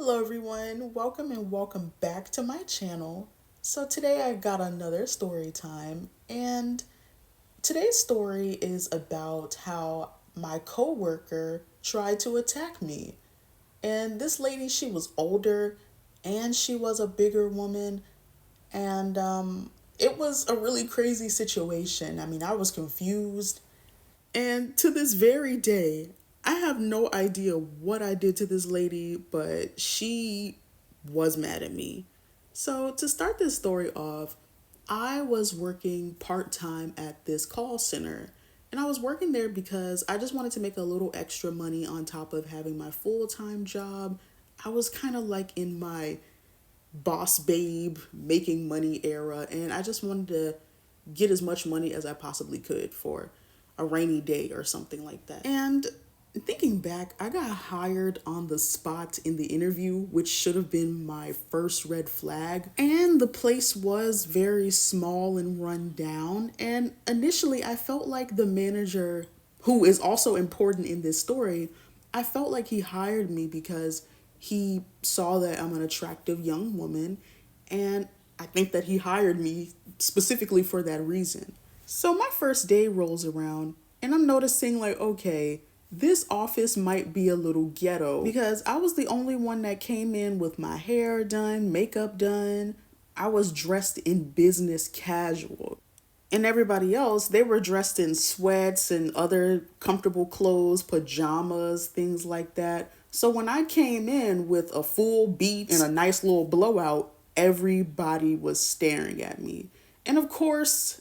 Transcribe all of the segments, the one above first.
Hello everyone, welcome and welcome back to my channel. So today I got another story time, and today's story is about how my coworker tried to attack me. And this lady, she was older and she was a bigger woman, and it was a really crazy situation. I mean, I was confused, and to this very day, I have no idea what I did to this lady, but she was mad at me. So, to start this story off, I was working part time at this call center. And I was working there because I just wanted to make a little extra money on top of having my full time job. I was kind of like in my boss babe making money era, and I just wanted to get as much money as I possibly could for a rainy day or something like that. And thinking back, I got hired on the spot in the interview, which should have been my first red flag. And the place was very small and run down. And initially, I felt like the manager, who is also important in this story, I felt like he hired me because he saw that I'm an attractive young woman, and I think that he hired me specifically for that reason. So my first day rolls around, and I'm noticing, like, okay, this office might be a little ghetto because I was the only one that came in with my hair done, makeup done. I was dressed in business casual. And everybody else, they were dressed in sweats and other comfortable clothes, pajamas, things like that. So when I came in with a full beat and a nice little blowout, everybody was staring at me. And of course,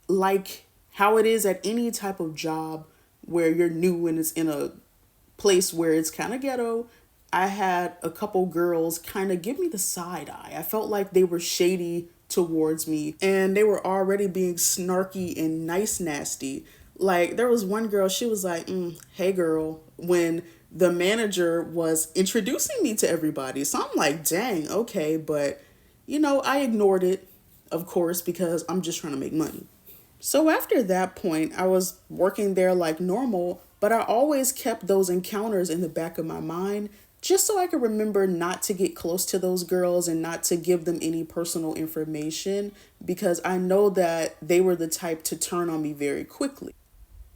like how it is at any type of job where you're new and it's in a place where it's kind of ghetto, I had a couple girls kind of give me the side eye. I felt like they were shady towards me, and they were already being snarky and nice nasty. Like there was one girl, she was like, hey girl, when the manager was introducing me to everybody. So I'm like, dang, okay, but I ignored it, of course, because I'm just trying to make money. So after that point, I was working there like normal, but I always kept those encounters in the back of my mind just so I could remember not to get close to those girls and not to give them any personal information, because I know that they were the type to turn on me very quickly.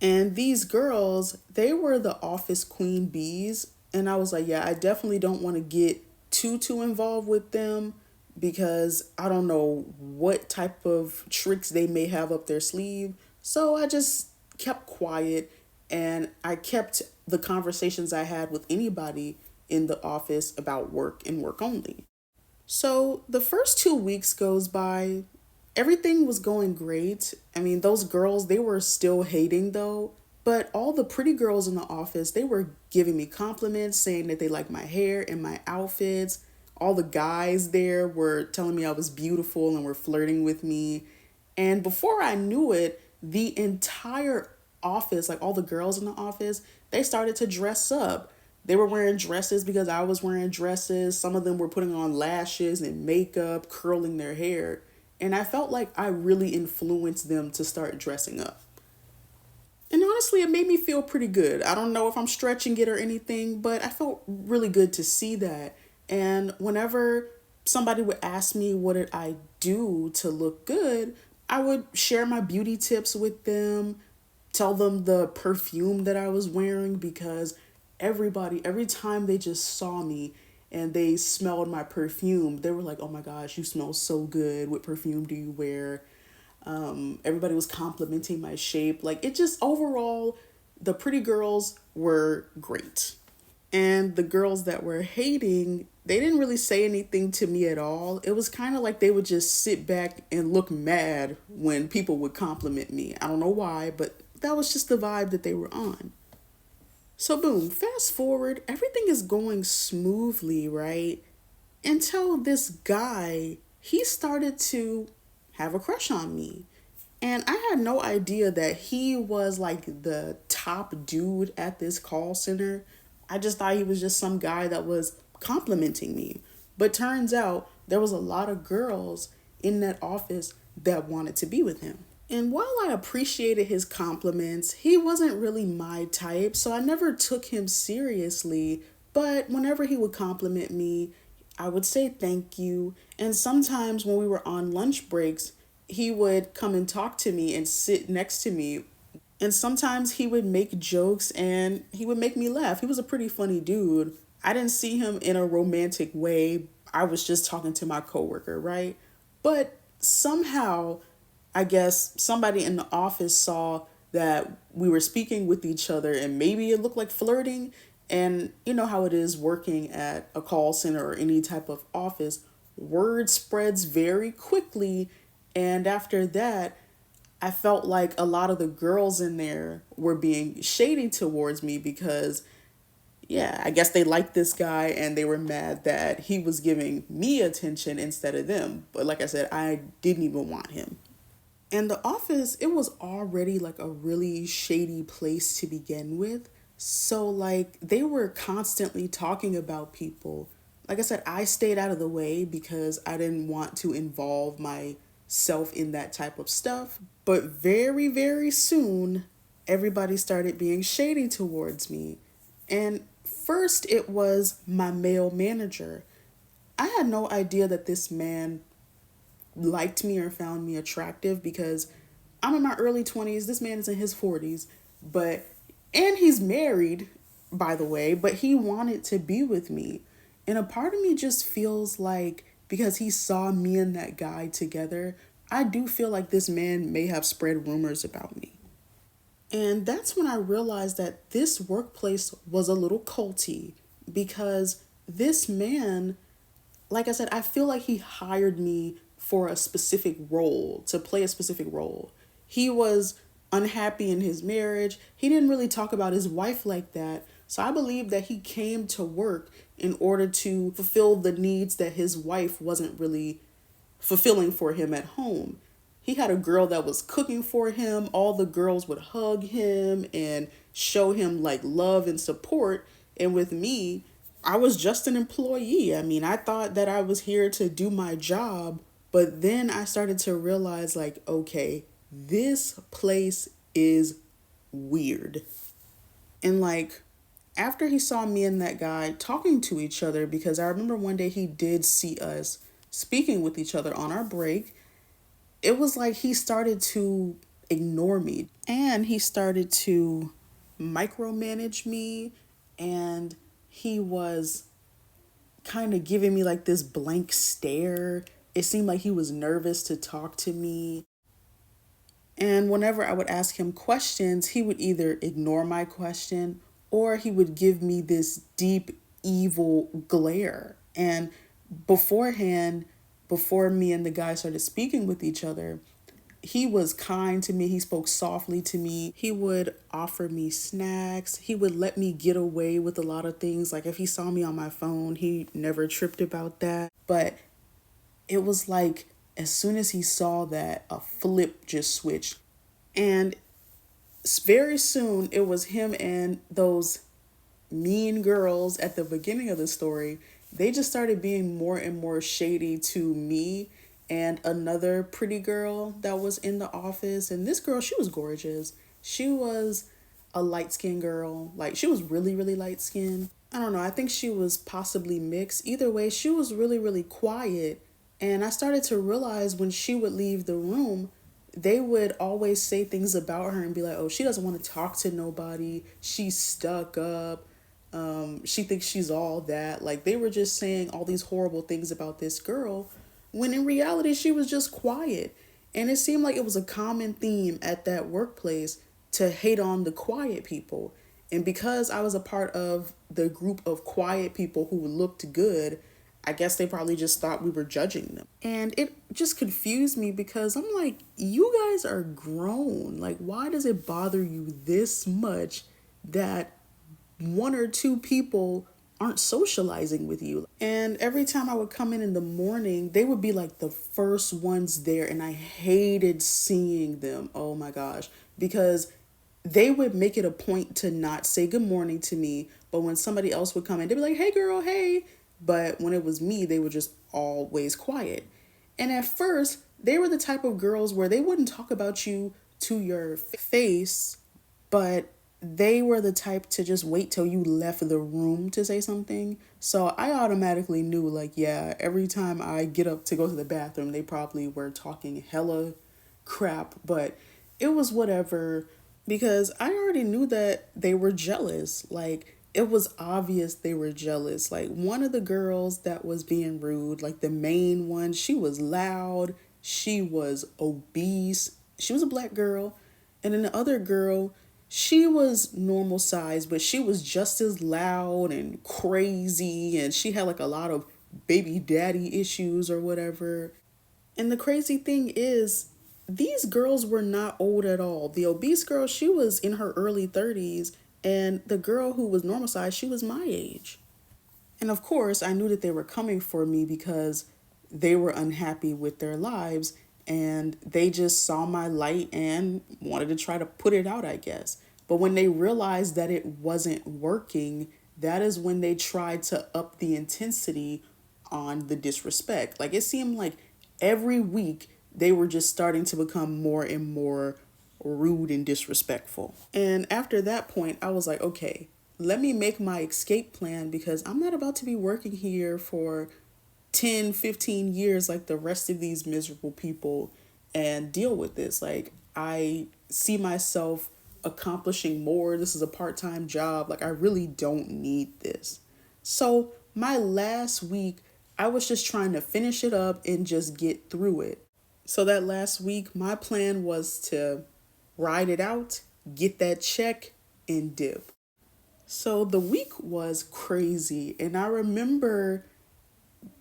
And these girls, they were the office queen bees. And I was like, yeah, I definitely don't want to get too involved with them because I don't know what type of tricks they may have up their sleeve. So I just kept quiet, and I kept the conversations I had with anybody in the office about work and work only. So the first 2 weeks goes by. Everything was going great. I mean, those girls, they were still hating though. But all the pretty girls in the office, they were giving me compliments, saying that they liked my hair and my outfits. All the guys there were telling me I was beautiful and were flirting with me. And before I knew it, the entire office, like all the girls in the office, they started to dress up. They were wearing dresses because I was wearing dresses. Some of them were putting on lashes and makeup, curling their hair. And I felt like I really influenced them to start dressing up. And honestly, it made me feel pretty good. I don't know if I'm stretching it or anything, but I felt really good to see that. And whenever somebody would ask me what did I do to look good, I would share my beauty tips with them, tell them the perfume that I was wearing, because everybody, every time they just saw me and they smelled my perfume, they were like, oh my gosh, you smell so good. What perfume do you wear? Everybody was complimenting my shape. Like it just overall, the pretty girls were great. And the girls that were hating, they didn't really say anything to me at all. It was kind of like they would just sit back and look mad when people would compliment me. I don't know why, but that was just the vibe that they were on. So boom, fast forward, everything is going smoothly, right? Until this guy, he started to have a crush on me. And I had no idea that he was like the top dude at this call center. I just thought he was just some guy that was complimenting me. But turns out there was a lot of girls in that office that wanted to be with him. And while I appreciated his compliments, he wasn't really my type, so I never took him seriously. But whenever he would compliment me, I would say thank you. And sometimes when we were on lunch breaks, he would come and talk to me and sit next to me. And sometimes he would make jokes and he would make me laugh. He was a pretty funny dude. I didn't see him in a romantic way. I was just talking to my coworker, right? But somehow, I guess somebody in the office saw that we were speaking with each other and maybe it looked like flirting. And you know how it is working at a call center or any type of office, word spreads very quickly. And after that, I felt like a lot of the girls in there were being shady towards me because, yeah, I guess they liked this guy and they were mad that he was giving me attention instead of them. But like I said, I didn't even want him. And the office, it was already like a really shady place to begin with. So, like, they were constantly talking about people. Like I said, I stayed out of the way because I didn't want to involve myself in that type of stuff. But very, very soon, everybody started being shady towards me. And first, it was my male manager. I had no idea that this man liked me or found me attractive because I'm in my early 20s. This man is in his 40s, but and he's married, by the way, but he wanted to be with me. And a part of me just feels like because he saw me and that guy together, I do feel like this man may have spread rumors about me. And that's when I realized that this workplace was a little culty because this man, like I said, I feel like he hired me for a specific role, to play a specific role. He was unhappy in his marriage. He didn't really talk about his wife like that. So I believe that he came to work in order to fulfill the needs that his wife wasn't really fulfilling for him at home. He had a girl that was cooking for him. All the girls would hug him and show him like love and support. And with me, I was just an employee. I mean, I thought that I was here to do my job, but then I started to realize like, okay, this place is weird. And like after he saw me and that guy talking to each other, because I remember one day he did see us speaking with each other on our break, it was like he started to ignore me and he started to micromanage me, and he was kind of giving me like this blank stare. It seemed like he was nervous to talk to me. And whenever I would ask him questions, he would either ignore my question or he would give me this deep, evil glare. And beforehand, before me and the guy started speaking with each other, he was kind to me. He spoke softly to me. He would offer me snacks. He would let me get away with a lot of things. Like if he saw me on my phone, he never tripped about that. But it was like as soon as he saw that, a flip just switched. And very soon it was him and those mean girls at the beginning of the story. They just started being more and more shady to me and another pretty girl that was in the office. And this girl, she was gorgeous. She was a light-skinned girl. Like she was really, really light-skinned. I don't know. I think she was possibly mixed. Either way, she was really, really quiet. And I started to realize when she would leave the room, they would always say things about her and be like, oh, she doesn't want to talk to nobody. She's stuck up. She thinks she's all that. Like they were just saying all these horrible things about this girl when in reality she was just quiet. And it seemed like it was a common theme at that workplace to hate on the quiet people. And because I was a part of the group of quiet people who looked good, I guess they probably just thought we were judging them. And it just confused me because I'm like, you guys are grown. Like, why does it bother you this much that one or two people aren't socializing with you? And every time I would come in the morning, they would be like the first ones there. And I hated seeing them. Oh my gosh. Because they would make it a point to not say good morning to me. But when somebody else would come in, they'd be like, hey girl, hey. But when it was me, they were just always quiet. And at first, they were the type of girls where they wouldn't talk about you to your face, but they were the type to just wait till you left the room to say something. So I automatically knew, like, yeah, every time I get up to go to the bathroom, they probably were talking hella crap, but it was whatever because I already knew that they were jealous. Like, it was obvious they were jealous. Like, one of the girls that was being rude, like the main one, she was loud, she was obese, she was a black girl. And then the other girl, she was normal size, but she was just as loud and crazy. And she had like a lot of baby daddy issues or whatever. And the crazy thing is, these girls were not old at all. The obese girl, she was in her early 30s. And the girl who was normal size, she was my age. And of course, I knew that they were coming for me because they were unhappy with their lives and they just saw my light and wanted to try to put it out, I guess. But when they realized that it wasn't working, that is when they tried to up the intensity on the disrespect. Like, it seemed like every week they were just starting to become more and more rude and disrespectful. And after that point, I was like, okay, let me make my escape plan because I'm not about to be working here for 10, 15 years like the rest of these miserable people and deal with this. Like, I see myself accomplishing more. This is a part time job. Like, I really don't need this. So, my last week, I was just trying to finish it up and just get through it. So, that last week, my plan was to ride it out, get that check, and dip. So the week was crazy. And I remember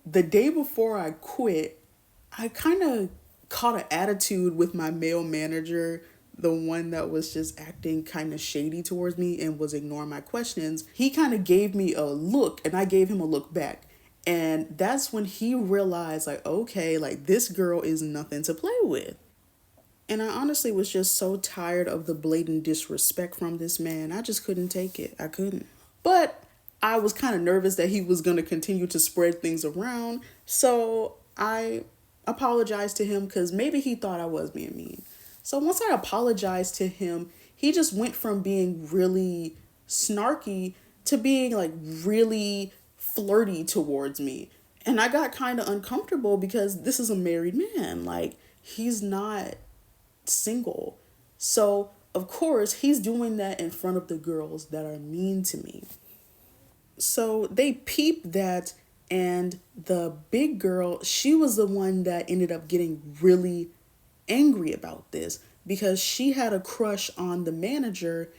the day before I quit, I kind of caught an attitude with my male manager, the one that was just acting kind of shady towards me and was ignoring my questions. He kind of gave me a look and I gave him a look back. And that's when he realized, like, okay, like this girl is nothing to play with. And I honestly was just so tired of the blatant disrespect from this man. I just couldn't take it. I couldn't. But I was kind of nervous that he was going to continue to spread things around. So I apologized to him because maybe he thought I was being mean. So once I apologized to him, he just went from being really snarky to being like really flirty towards me. And I got kind of uncomfortable because this is a married man. Like, he's not single. So, of course, he's doing that in front of the girls that are mean to me. So they peeped that, and the big girl, she was the one that ended up getting really angry about this because she had a crush on the manager.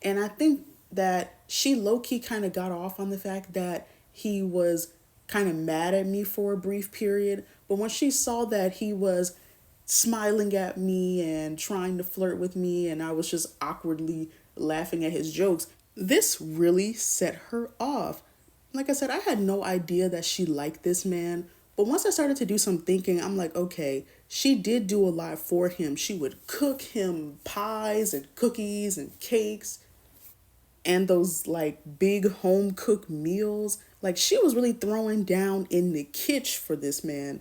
And I think that she low key kind of got off on the fact that he was kind of mad at me for a brief period. But when she saw that he was smiling at me and trying to flirt with me, and I was just awkwardly laughing at his jokes, this really set her off. Like I said, I had no idea that she liked this man, but once I started to do some thinking, I'm like, okay, she did do a lot for him. She would cook him pies and cookies and cakes and those like big home cooked meals. Like, she was really throwing down in the kitchen for this man.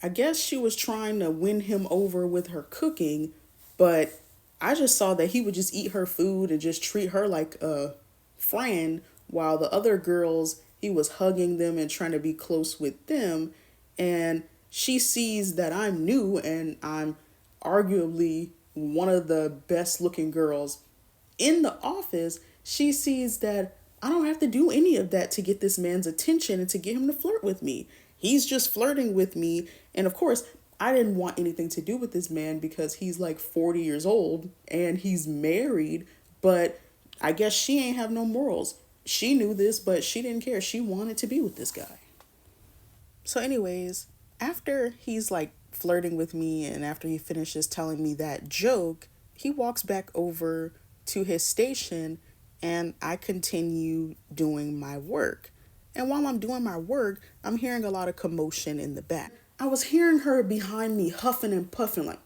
I guess she was trying to win him over with her cooking, but I just saw that he would just eat her food and just treat her like a friend, while the other girls, he was hugging them and trying to be close with them. And she sees that I'm new and I'm arguably one of the best looking girls in the office. She sees that I don't have to do any of that to get this man's attention and to get him to flirt with me. He's just flirting with me. And of course, I didn't want anything to do with this man because he's like 40 years old and he's married. But I guess she ain't have no morals. She knew this, but she didn't care. She wanted to be with this guy. So, anyways, after he's like flirting with me and after he finishes telling me that joke, he walks back over to his station and I continue doing my work. And while I'm doing my work, I'm hearing a lot of commotion in the back. I was hearing her behind me huffing and puffing like,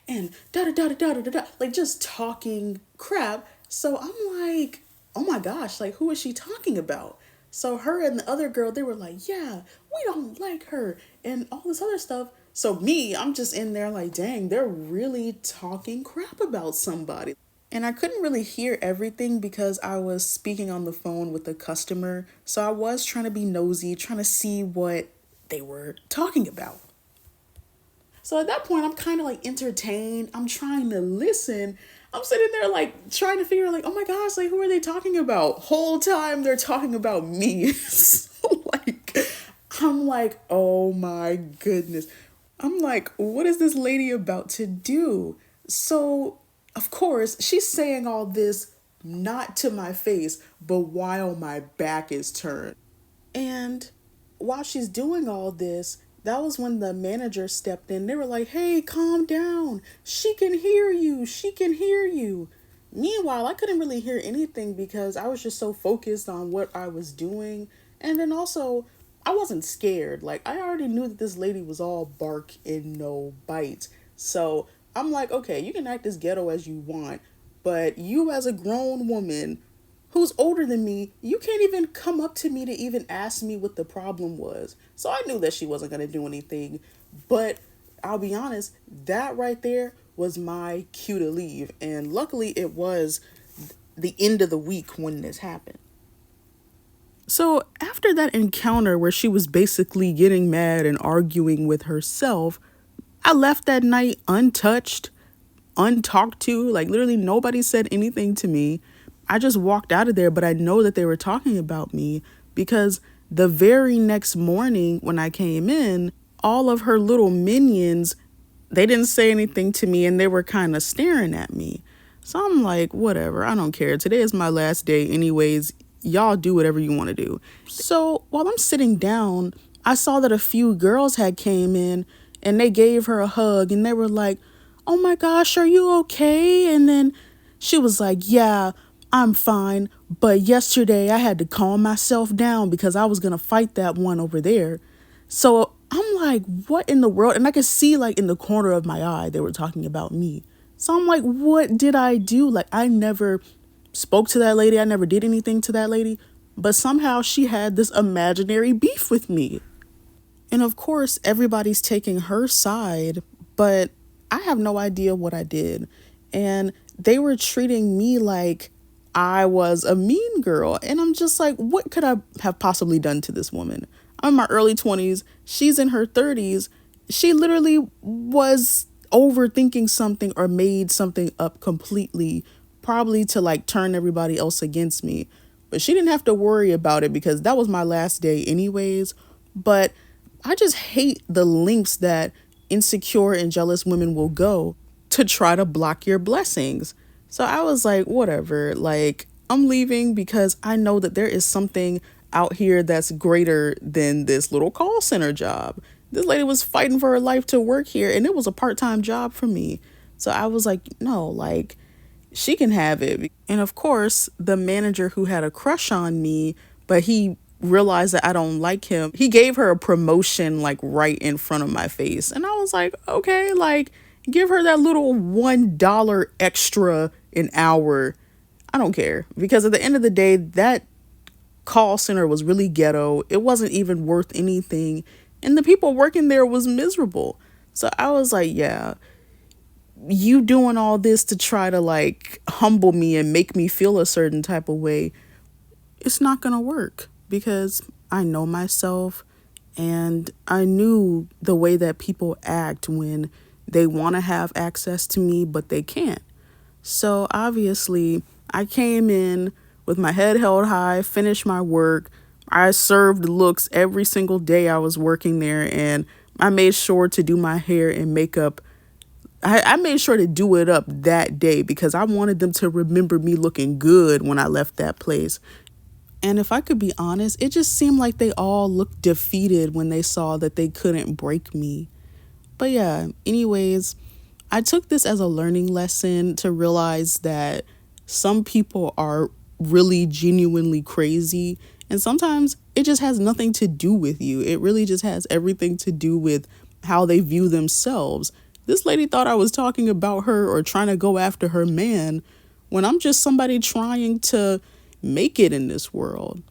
and da da da da da da da, like just talking crap. So I'm like, oh my gosh, like who is she talking about? So her and the other girl, they were like, yeah, we don't like her and all this other stuff. So me, I'm just in there like, dang, they're really talking crap about somebody. And I couldn't really hear everything because I was speaking on the phone with the customer. So I was trying to be nosy, trying to see what they were talking about. So at that point, I'm kind of like entertained. I'm trying to listen. I'm sitting there like trying to figure like, oh my gosh, like who are they talking about? Whole time they're talking about me. So like, I'm like, oh my goodness. I'm like, what is this lady about to do? So, of course, she's saying all this not to my face, but while my back is turned. And while she's doing all this, that was when the manager stepped in. They were like, hey, calm down. She can hear you. She can hear you. Meanwhile, I couldn't really hear anything because I was just so focused on what I was doing. And then also, I wasn't scared. Like, I already knew that this lady was all bark and no bite. So I'm like, okay, you can act as ghetto as you want, but you, as a grown woman, who's older than me, you can't even come up to me to even ask me what the problem was. So I knew that she wasn't going to do anything. But I'll be honest, that right there was my cue to leave. And luckily, it was the end of the week when this happened. So after that encounter where she was basically getting mad and arguing with herself, I left that night untouched, untalked to. Like, literally, nobody said anything to me. I just walked out of there, but I know that they were talking about me because the very next morning when I came in, all of her little minions, they didn't say anything to me and they were kind of staring at me. So I'm like, whatever, I don't care. Today is my last day, anyways. Y'all do whatever you want to do. So while I'm sitting down, I saw that a few girls had came in and they gave her a hug and they were like, oh my gosh, are you okay? And then she was like, yeah, I'm fine. But yesterday I had to calm myself down because I was going to fight that one over there. So I'm like, what in the world? And I could see like in the corner of my eye, they were talking about me. So I'm like, what did I do? Like, I never spoke to that lady. I never did anything to that lady. But somehow she had this imaginary beef with me. And of course, everybody's taking her side, but I have no idea what I did. And they were treating me like I was a mean girl. And I'm just like, what could I have possibly done to this woman? I'm in my early 20s. She's in her 30s. She literally was overthinking something or made something up completely, probably to like turn everybody else against me. But she didn't have to worry about it because that was my last day, anyways. But I just hate the lengths that insecure and jealous women will go to try to block your blessings. So I was like, whatever, like, I'm leaving because I know that there is something out here that's greater than this little call center job. This lady was fighting for her life to work here, and it was a part-time job for me. So I was like, no, like, she can have it. And of course, the manager who had a crush on me, but he realized that I don't like him, he gave her a promotion like right in front of my face. And I was like, okay, like, give her that little $1 extra an hour. I don't care. Because at the end of the day, that call center was really ghetto. It wasn't even worth anything. And the people working there was miserable. So I was like, yeah, you doing all this to try to like humble me and make me feel a certain type of way, it's not gonna work because I know myself and I knew the way that people act when they want to have access to me but they can't. So obviously I came in with my head held high, finished my work. I served looks every single day I was working there, and I made sure to do my hair and makeup. I made sure to do it up that day because I wanted them to remember me looking good when I left that place. And if I could be honest, it just seemed like they all looked defeated when they saw that they couldn't break me. But yeah, anyways, I took this as a learning lesson to realize that some people are really genuinely crazy. And sometimes it just has nothing to do with you. It really just has everything to do with how they view themselves. This lady thought I was talking about her or trying to go after her man when I'm just somebody trying to make it in this world.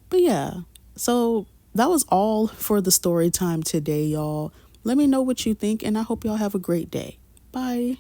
But yeah, so that was all for the story time today, y'all. Let me know what you think, and I hope y'all have a great day. Bye.